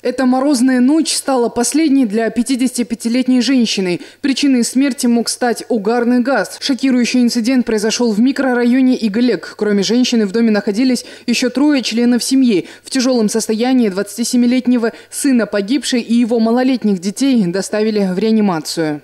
Эта морозная ночь стала последней для 55-летней женщины. Причиной смерти мог стать угарный газ. Шокирующий инцидент произошел в микрорайоне Игалек. Кроме женщины в доме находились еще 3 членов семьи. В тяжелом состоянии 27-летнего сына погибшей и его малолетних детей доставили в реанимацию.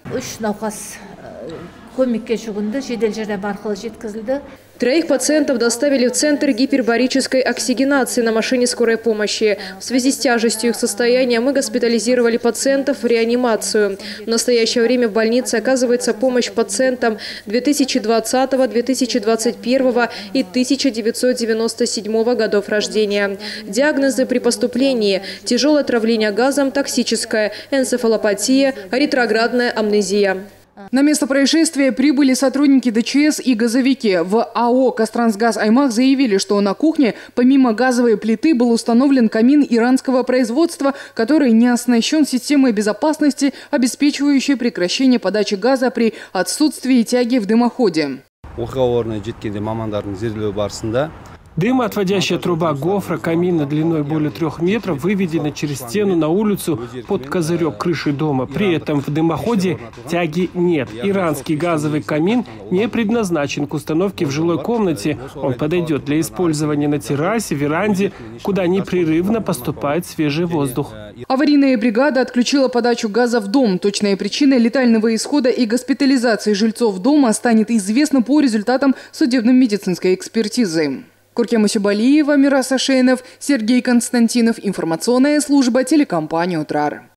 3 пациентов доставили в центр гипербарической оксигенации на машине скорой помощи. В связи с тяжестью их состояния мы госпитализировали пациентов в реанимацию. В настоящее время в больнице оказывается помощь пациентам 2020, 2021 и 1997 годов рождения. Диагнозы при поступлении – тяжелое отравление газом, токсическая энцефалопатия, ретроградная амнезия. На место происшествия прибыли сотрудники ДЧС и газовики. В АО «Казтрансгаз Аймах» заявили, что на кухне помимо газовой плиты был установлен камин иранского производства, который не оснащен системой безопасности, обеспечивающей прекращение подачи газа при отсутствии тяги в дымоходе. Дымоотводящая труба гофра камина длиной более 3 метров выведена через стену на улицу под козырек крыши дома. При этом в дымоходе тяги нет. Иранский газовый камин не предназначен к установке в жилой комнате. Он подойдет для использования на террасе, веранде, куда непрерывно поступает свежий воздух. Аварийная бригада отключила подачу газа в дом. Точная причина летального исхода и госпитализации жильцов дома станет известна по результатам судебно-медицинской экспертизы. Куркема Сюбалиева, Мирас Ашенов, Сергей Константинов. Информационная служба телекомпании «Утрар».